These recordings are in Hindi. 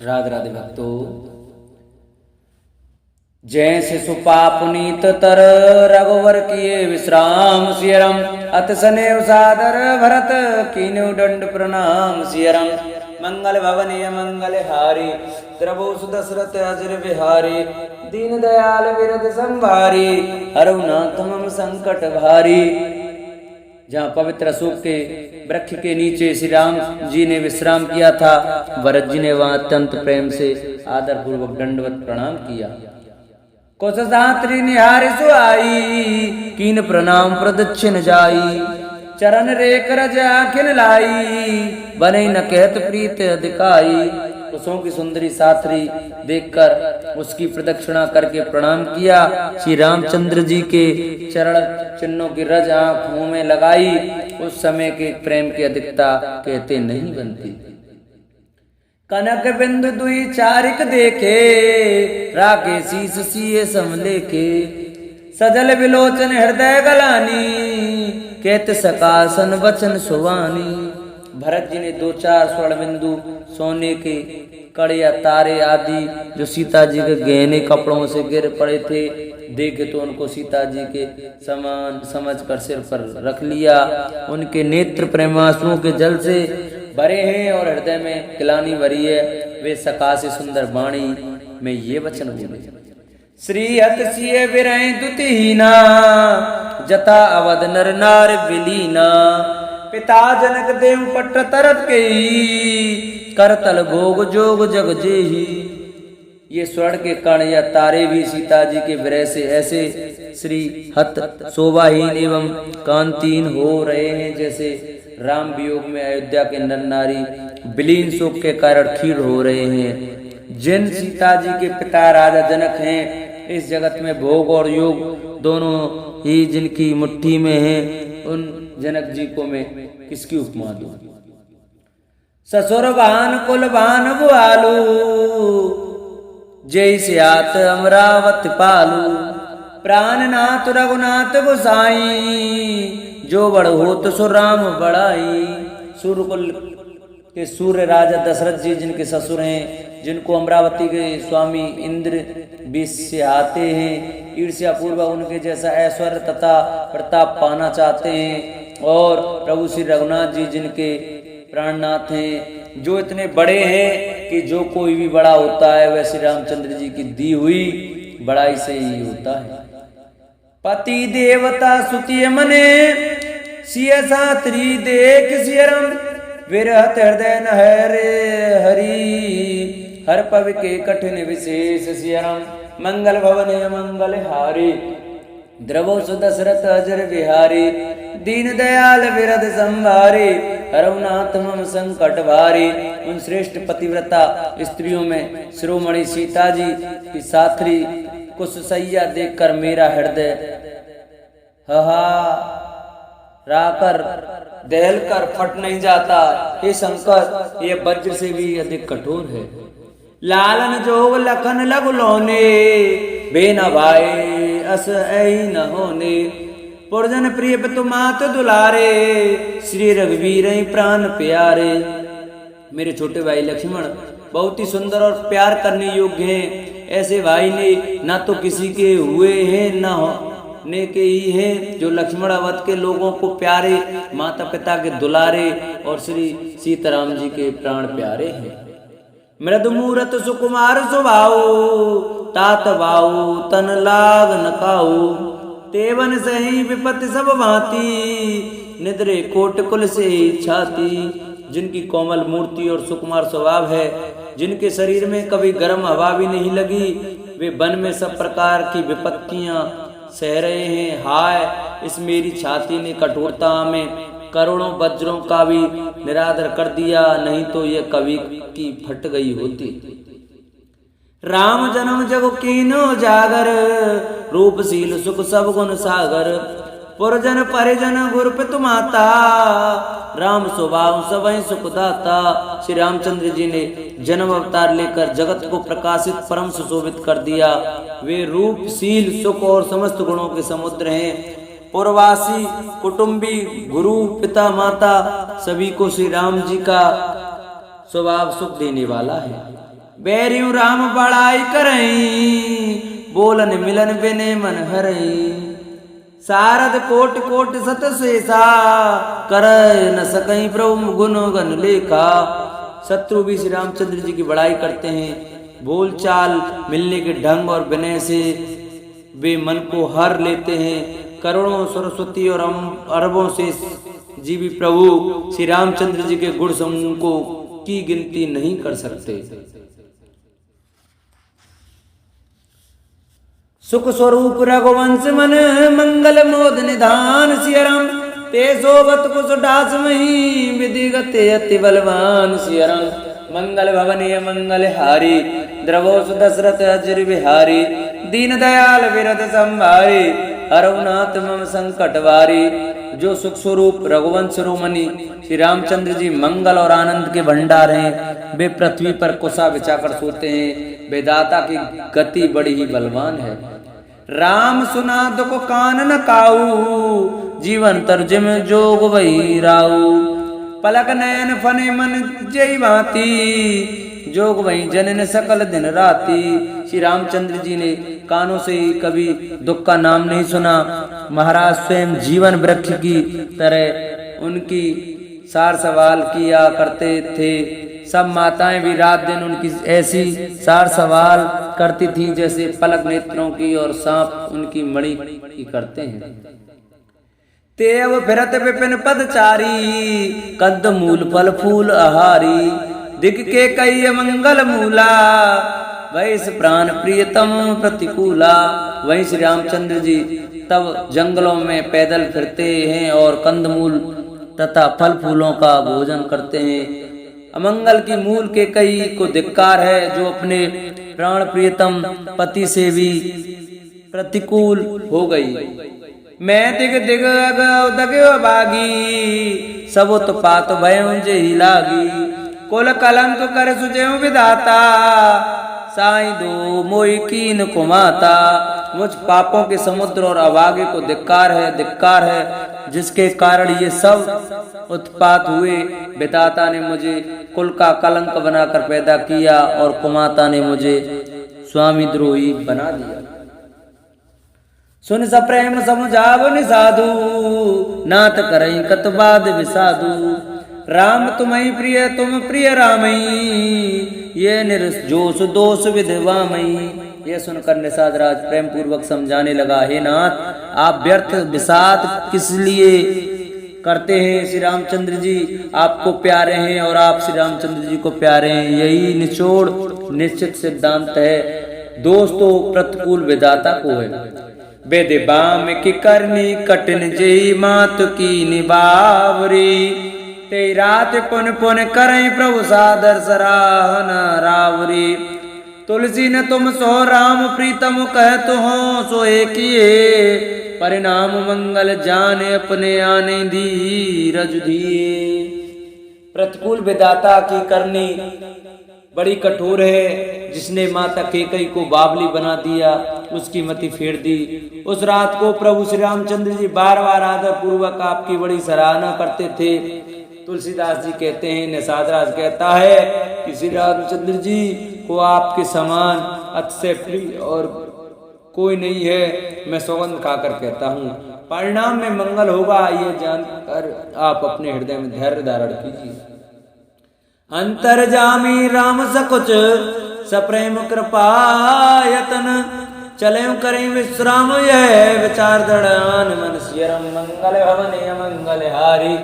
राधे राधे भक्तों। जैसे सुपापुनीत तर रघुवर किए विश्राम सियरम, अत सनेव सादर भरत कीन्यु दंड प्रणाम सियरम। मंगल भवनीय मंगल हारी, द्रवोसु दशरथ अजर बिहारी। दीन दयाल विरद संभारी, हरउनाथ मम संकट भारी। जहाँ पवित्र अशोक के वृक्ष के नीचे श्री राम जी ने विश्राम किया था, भरत जी ने वहां अत्यंत प्रेम से आदर पूर्वक दंडवत प्रणाम किया। कुछ धात्री निहार सुआई, कीन प्रणाम प्रदक्षिण जाई। चरण रेख रज आखिन लाई, बने न कहत प्रीत अधिकाई। कुशों की सुंदरी साथरी देखकर उसकी प्रदक्षिणा करके प्रणाम किया। श्री रामचंद्र जी के चरण चिन्हों की रज आंख मुंह में लगाई। उस समय के प्रेम की अधिकता कहते नहीं बनती। कनक बिंदु दुई चारिक देखे, राखे शीस सिए समलेखे। सजल विलोचन हृदय गलानी, कहत सकासन वचन सुवानी। भरत जी ने दो चार स्वर्ण बिंदु सोने के कड़े या तारे आदि जो सीता जी के गहने कपड़ों से गिर पड़े थे देखे तो उनको सीता जी के समान समझकर सिर पर रख लिया। उनके नेत्र प्रेमाश्रुओं के जल से भरे हैं और हृदय में गिलानी भरी है। वे सकाशे सुंदर वाणी में ये वचन बोले। श्री हत सिए विरय दुतिहीना, जता अवध नर नार विलीना। पिता जनक देव पट तरत के, करतल भोग जोग जग जेही। ये स्वर्ण के कण या तारे भी सीता जी के विरह से ऐसे श्री हत शोभाहीन एवं कांतिहीन हो रहे हैं जैसे राम वियोग में अयोध्या के नर नारी विलीन शोक के कारण खीर हो रहे हैं। जिन सीता जी के पिता राजा जनक हैं, इस जगत में भोग और योग दोनों ही जिनकी मुट्ठी में हैं, उन जनक जी को मैं किसकी उपमा दूं। ससुर भान कुल भान बुआलू, जय सियात अमरावत पालू। प्राणनाथ रघुनाथ गोसाई, जो बड़ होत सो राम बड़ाई। सूर्यकुल के सूर्य राजा दशरथ जी जिनके ससुर हैं, जिनको अमरावती के स्वामी इंद्र भी से आते हैं, ईर्ष्या पूर्वक उनके जैसा ऐश्वर्य तथा प्रताप पाना चाहते हैं। और प्रभु श्री रघुनाथ जी जिनके प्राणनाथ हैं, जो इतने बड़े हैं कि जो कोई भी बड़ा होता है वह श्री रामचंद्र जी की दी हुई बड़ाई से ही होता है। पति देवता सुतिय मने, सिय सात्री देख सियरम। विरहत हृदय न हरे हरि, हर पव के कठिन विशेष सियरम। मंगल भवन मंगल हारी, द्रवो सुदशरथ अजर बिहारी। दीन दयाल विरद संभारी, हरउनाथ मम संकट भारी। उन श्रेष्ठ पतिव्रता स्त्रियों में शिरोमणि सीता जी की साथरी कुशसैया देखकर मेरा हृदय राकर दहल कर फट नहीं जाता। हे शंकर, ये वज्र से भी अधिक कठोर है। लालन जोग लखन लघु लोने, बेना भाई अस ऐ न होने। पुरजन प्रिय पितु मात दुलारे, श्री रघुवीर प्राण प्यारे। मेरे छोटे भाई लक्ष्मण बहुत ही सुंदर और प्यार करने योग्य हैं। ऐसे भाई ने न तो किसी के हुए हैं न होने के ही हैं, जो लक्ष्मण अवध के लोगों को प्यारे, माता पिता के दुलारे और श्री सीताराम जी के प्राण प्यारे हैं। मृदु मूरत सुकुमार सुभाऊ, तात बाऊ तन लाग न काऊ। तेवन सही विपत्ति सब भांति, निद्रे कोट कुल से छाती। जिनकी कोमल मूर्ति और सुकुमार स्वभाव है, जिनके शरीर में कभी गर्म हवा भी नहीं लगी, वे वन में सब प्रकार की विपत्तियां सह रहे हैं। हाय, इस मेरी छाती ने कठोरता में करोड़ों वज्रों का भी निरादर कर दिया, नहीं तो यह कभी की फट गई होती। राम जन्म जग कीनो जागर, रूपशील सुख सब गुण सागर। पुरजन परिजन गुरु पितु माता, राम स्वभाव सबहि सुखदाता। श्री रामचंद्र जी ने जन्म अवतार लेकर जगत को प्रकाशित परम सुशोभित कर दिया। वे रूपशील सुख और समस्त गुणों के समुद्र हैं। पुरवासी कुटुंबी गुरु पिता माता सभी को श्री राम जी का स्वभाव सुख देने वाला है। बैरियों राम बड़ाई करई, बोलन मिलन बिने मन हरई। सारद कोट कोट सत शेषा, कर न सकई प्रभु गुण गण लेखा। शत्रु भी श्री रामचंद्र जी की बड़ाई करते हैं। बोल चाल मिलने के ढंग और विनय से वे मन को हर लेते हैं। करोड़ों सरस्वती और अरबों से जीवी प्रभु श्री रामचंद्र जी के गुण समूह को की गिनती नहीं कर सकते। सुख स्वरूप रघुवंश मन, मंगल मोद निधान सियरम। ते सोबत कुश डास मही, विधिगत अति बलवान सियरम। मंगल भवनीय मंगल हारी, द्रवोस दशरथ अजर बिहारी। दीन दयाल विरद संभारी, हरउनाथ मम संकट वारी। जो सुख स्वरूप रघुवंश शिरोमणि श्री रामचंद्र जी मंगल और आनंद के भंडार हैं, वे पृथ्वी पर कुशा बिछाकर सोते हैं। वेदाता की गति बड़ी ही बलवान है। राम सुना दुख कान न काऊ, जीवन तर्जिम जोग वही राऊ। पलक नयन फने मन जय भांति, जोग वही जनन सकल दिन राती। श्री रामचंद्र जी ने कानों से कभी दुख का नाम नहीं सुना। महाराज स्वयं जीवन वृक्ष की तरह उनकी सार सवाल किया करते थे। सब माताएं भी रात दिन उनकी ऐसी सार सवाल करती थीं जैसे पलक नेत्रों की और सांप उनकी मणि की करते हैं। तेव फिरत विपिन पदचारी, कंद मूल फल फूल आहारी। दिग के कई मंगल मूला, वैस प्राण प्रियतम प्रतिकूला। वहीं श्री रामचंद्र जी तब जंगलों में पैदल फिरते हैं और कंदमूल तथा फल फूलों का भोजन करते हैं। अमंगल की मूल के कई को धिक्कार है, जो अपने प्राण प्रियतम पति से भी प्रतिकूल हो गई। मैं दिग दिग दग बागी, सब उत्पात भयों जेहि लागी। कुल कलंक कर सुजयो विधाता, साई दो मोई कीन कुमाता। मुझ पापों के समुद्र और अभागे को धिक्कार है, जिसके कारण ये सब उत्पात हुए। विधाता ने मुझे कुल का कलंक बनाकर पैदा किया और कुमाता ने मुझे स्वामी द्रोही बना दिया। सुन सप्रेम समुझाव निसाधु, नाथ करई कतबाद विसाधु। राम तुम्हें प्रिय तुम प्रिय रामई, ये निर्जोष दोष विधवामई। यह सुनकर निषाद राज प्रेम पूर्वक समझाने लगा, हे नाथ, आप व्यर्थ विषाद किस लिए करते हैं? श्री रामचंद्र जी आपको प्यारे हैं और आप श्री रामचंद्र जी को प्यारे हैं, यही निचोड़ निश्चित सिद्धांत है। दोस्तों प्रतिकूल विधाता को है। वेद बाम की करनी कठिन जय मात की निबावरी। ते रात पुन पुन करें प्रभु सादर सराहना रावरी। तुलसी न तुम सो राम प्रीतम कहत हो सो किए। परिणाम मंगल जाने अपने आने धीरज दिए। प्रतिकूल विधाता की करनी बड़ी कठोर है। जिसने माता कैकेयी को बावली बना दिया, उसकी मति फेर दी। उस रात को प्रभु श्री रामचंद्र जी बार बार आदर पूर्वक आपकी बड़ी सराहना करते थे। तुलसीदास जी कहते हैं, निषाद राज कहता है कि श्री रामचंद्र जी को आपके समान अतिशय प्रिय और कोई नहीं है। मैं सौगंध खाकर कहता हूँ, परिणाम में मंगल होगा, ये जानकर आप अपने हृदय में धैर्य धारण कीजिए। अंतर्जामी राम सकुच सप्रेम कृपायतन। चले करें विश्राम यह विचार दृढ़ान मन सियरम। मंगल भवन मंगल हारी,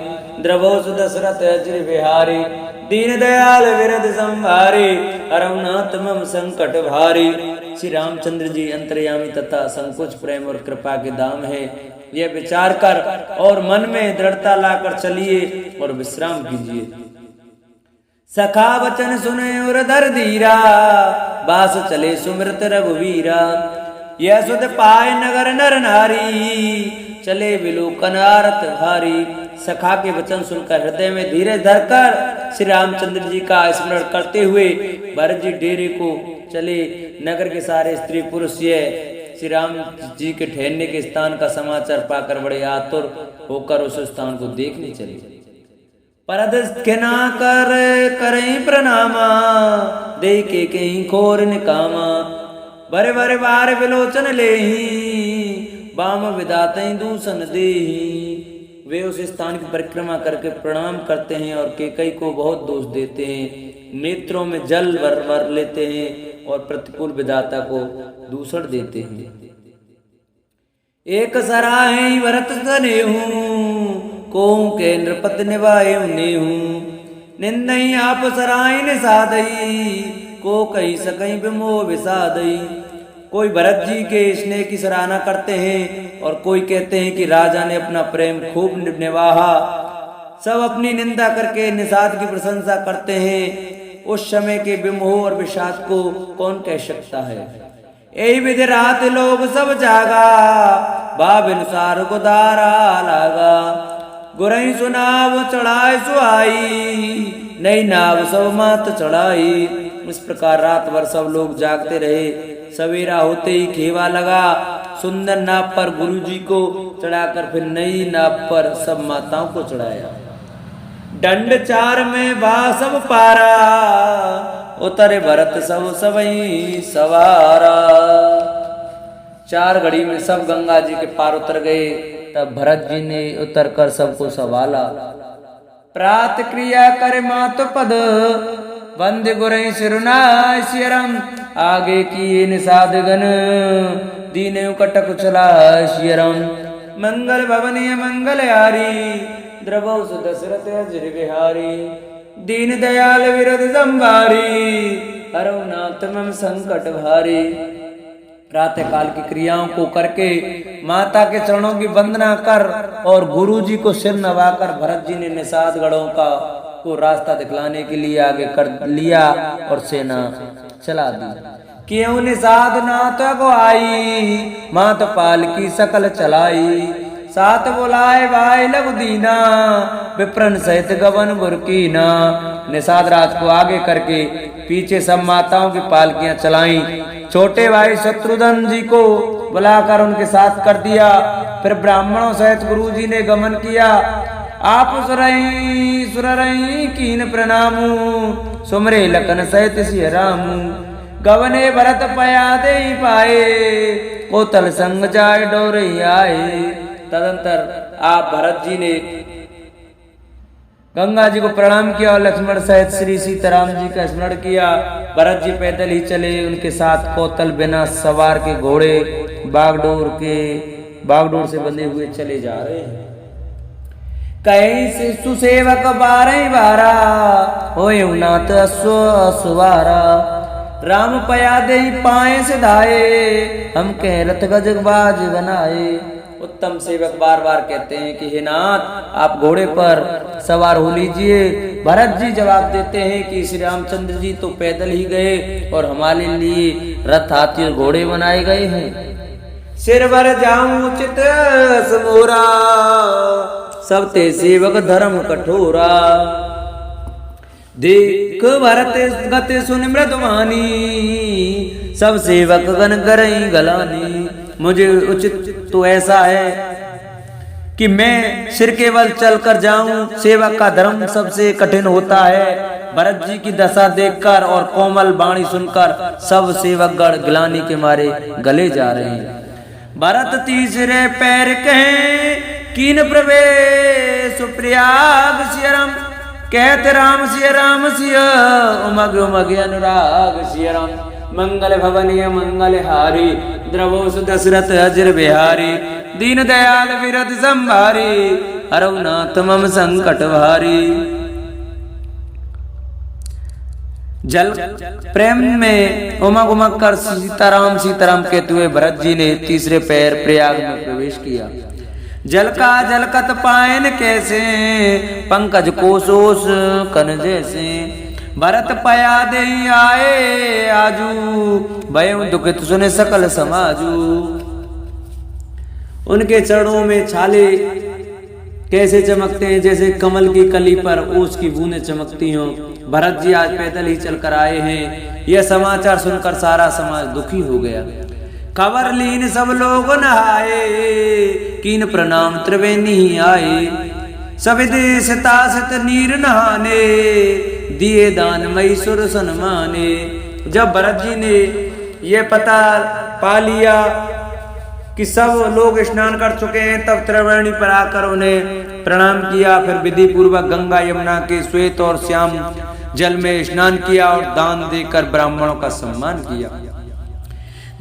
द्रवोस दशरथ अजर बिहारी। दीन दयाल विरद संभारी, अरवनाथ मम संकट भारी। श्री रामचंद्र जी अंतर्यामी तथा संकुच प्रेम और कृपा के दाम है। यह विचार कर और मन में दृढ़ता लाकर चलिए और विश्राम कीजिए। सखा वचन सुने और दर धीरा, बास चले सुमृत रघुवीरा। यह सुध पाए नगर नर नारी, चले विलोकन आरत भारी। सखा के वचन सुनकर हृदय में धीरे धरकर श्री रामचंद्र जी का स्मरण करते हुए भरत जी डेरे को चले। नगर के सारे स्त्री पुरुष यह श्री राम जी के ठहरने के स्थान का समाचार पाकर बड़े आतुर होकर उस स्थान को देखने चले। परद के ना कर करें प्रणामा, दे के कहीं खोर निकामा। बरे बरे बार विलोचन ले बाम विदाते दूषण दे। वे उस स्थान की परिक्रमा करके प्रणाम करते हैं और केकई को बहुत दोष देते हैं, नेत्रों में जल भर लेते हैं और प्रतिकूल विधाता को दूषण देते हैं। एक सराहे भरत तने हूँ, को के नृपत निभाए हूँ। निंदई आप सराय निषादई, को कही सकई विमोह विषादई। कोई भरत जी के स्नेह की सराहना करते हैं और कोई कहते हैं कि राजा ने अपना प्रेम खूब निभाया। सब अपनी निंदा करके निषाद की प्रशंसा करते हैं। उस समय के विमोह और विषाद को कौन कह सकता है। यही विधि रात लोग सब जागा, भाव अनुसार को दारा लागा। गुरई सुनाव चढ़ाई सुहाई, नई नाव सब मात चढ़ाई। इस प्रकार रात भर सब लोग जागते रहे। सवेरा होते ही खेवा लगा। सुंदर नाव पर गुरु जी को चढ़ाकर फिर नई नाव पर सब माताओं को चढ़ाया। दंड चार में बा सब पारा, उतरे भरत सब सबई सवारा। चार घड़ी में सब गंगा जी के पार उतर गए। तब भरत जी ने उतर कर सबको संभाला। प्रात क्रिया करे मात पद, बंद गुरई सिरुनाय सियरम। आगे किए निषादगन, दीने कटक चला सियरम। मंगल भवनीय मंगल हारी, द्रवौ दशरथ अजर बिहारी। दीन दयाल विरद संभारी, हरौ नाथ मम संकट भारी। प्रातः काल की क्रियाओं को करके माता के चरणों की वंदना कर और गुरु जी को सिर नवाकर भरत जी ने निषाद गढ़ों का को रास्ता दिखलाने के लिए आगे कर लिया और सेना चला दी। क्यों निषाद नाथ को आई, मात पाल की सकल चलाई। सात बुलाए भाई लघु दीना, विप्रन सहित गवन बुरकीना। निषाद राज को आगे करके पीछे सब माताओं की पालकियां चलाई। छोटे भाई शत्रुघ्न जी को बुलाकर उनके साथ कर दिया। फिर ब्राह्मणों सहित गुरु जी ने गमन किया। आप सुररई कीन प्रणामू, सुमरे लखन सहित सिय रामू। गवने भरत पया दे पाए, कोतल संग जाय डोरे आए। तदंतर आप भरत जी ने गंगा जी को प्रणाम किया और लक्ष्मण सहित श्री सीताराम जी का स्मरण किया। भरत जी पैदल ही चले। उनके साथ कोतल बिना सवार के घोड़े बागडोर से बंधे हुए चले जा रहे हैं। कहीं से सुसेवक बारह बारा, होए नाथ सुवारा। राम पया दे पाए सिधाए, हम कह रथ गजबाज बनाए। उत्तम सेवक बार बार कहते हैं कि हे नाथ आप घोड़े पर सवार हो लीजिए। भरत जी जवाब देते हैं कि श्री रामचंद्र जी तो पैदल ही गए और हमारे लिए रथ हाथी और घोड़े बनाए गए हैं। सिर भर जाऊं चित समोरा, सब ते सेवक धर्म कठोरा। देख भरत गति सुन मृदवानी, सब सेवक गण करई गलानी। मुझे उचित तो ऐसा है कि मैं सिर केवल चलकर जाऊं। सेवक का धर्म सबसे कठिन होता है। भरत जी की दशा देखकर और कोमल वाणी सुनकर सब सेवक गण गिलानी के मारे गले जा रहे हैं। भरत तीसरे पैर कहे, कीन प्रवेश प्रयाग सियरम। कहते राम सिय उमग उमग अनुराग सियरम। मंगल भवनीय मंगल हारी, द्रवो दशरथ अजर बिहारी। दीन दयाल विरद संभारी, हरौ नाथ मम संकट भारी। जल प्रेम में उमग उमग कर सीताराम सीताराम कहते हुए भरत जी ने तीसरे पैर प्रयाग में प्रवेश किया। जल का जलकत पायन कैसे, पंकज कोसोस कन जैसे। भरत पया दे आए आजू, भय दुखित सुने सकल समाजू। उनके चरणों में छाले कैसे चमकते हैं, जैसे कमल की कली पर ओस की बूंदें चमकती हों। भरत जी आज पैदल ही चलकर आए हैं। यह समाचार सुनकर सारा समाज दुखी हो गया। खबर लीन सब लोग नहाए, कीन प्रणाम त्रिवेणी आए। सविदेश तासित नीर नहाने, दिए दान मई सुर सन्माने। जब भरत जी ने ये पता पा लिया कि सब लोग स्नान कर चुके हैं, तब त्रिवेणी पर आकर उन्हें प्रणाम किया। फिर विधि पूर्वक गंगा यमुना के श्वेत और श्याम जल में स्नान किया और दान देकर ब्राह्मणों का सम्मान किया।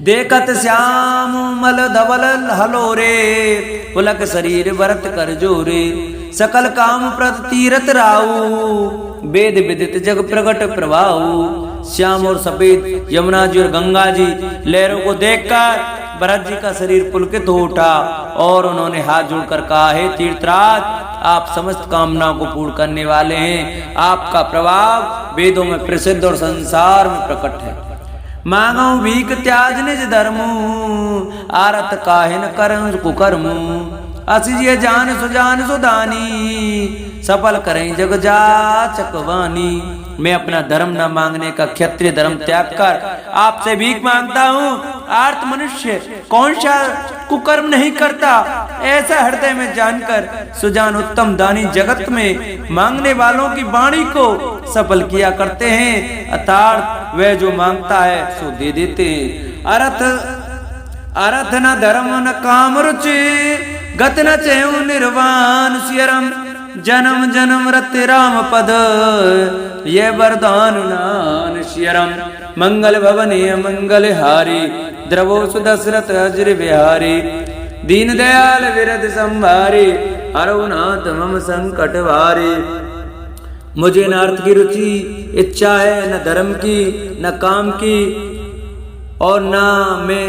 देखत श्याम मल धवल हलोरे, पुलक शरीर भरत कर जोरे। सकल काम प्रत तीरथ राऊ, वेद विदित जग प्रगट प्रभाऊ। श्याम और सफेद यमुना जी और गंगा जी लहरों को देखकर भरत जी का शरीर पुलकित हो उठा और उन्होंने हाथ जोड़कर कहा, हे तीर्थराज, आप समस्त कामनाओं को पूर्ण करने वाले हैं। आपका प्रभाव वेदों में प्रसिद्ध और संसार में प्रकट है। मांगो भीख त्याज निज धर्म, आरत काहिन करम कुकर्म। असिजिय जान सुजान सुदानी, सफल करें जग जाचक वानी। मैं अपना धर्म न मांगने का क्षत्रिय धर्म त्याग कर आपसे भीख मांगता हूँ। आर्त मनुष्य कौन सा कुकर्म नहीं करता, ऐसा हृदय में जानकर सुजान उत्तम दानी जगत में मांगने वालों की वाणी को सफल किया करते हैं। अर्थात वह जो मांगता है सो दे देते हैं। अर्थ न धर्म न काम रुचि, गत न चेऊ निर्वाण सियरम। जन्म जन्म रति राम पद, ये वरदान नान सियरम। मंगल भवने मंगल हारी, द्रवो सुदशरथ अजर बिहारी। दीन दयाल विरद संभारी, हरौ नाथ मम संकट भारी। मुझे न अर्थ की रुचि इच्छा है, न धर्म की न काम की, और न मैं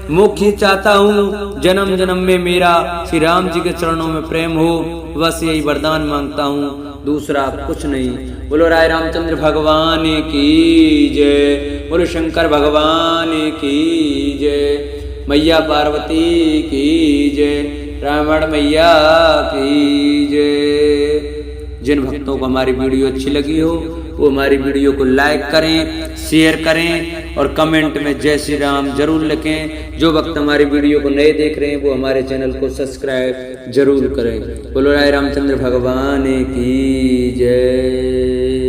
मोक्ष चाहता हूँ। जन्म जन्म में मेरा श्री राम जी के चरणों में प्रेम हो, बस यही वरदान मांगता हूँ, दूसरा कुछ नहीं। बोलो राय रामचंद्र भगवान की जय, बोलो शंकर भगवान की जय, मैया पार्वती की जय, रावण मैया की जय। जिन भक्तों को हमारी वीडियो अच्छी लगी हो वो हमारी वीडियो को लाइक करें, शेयर करें और कमेंट में जय श्री राम जरूर लिखें। जो भक्त हमारी वीडियो को नए देख रहे हैं वो हमारे चैनल को सब्सक्राइब जरूर करें। बोलो राय रामचंद्र भगवान की जय।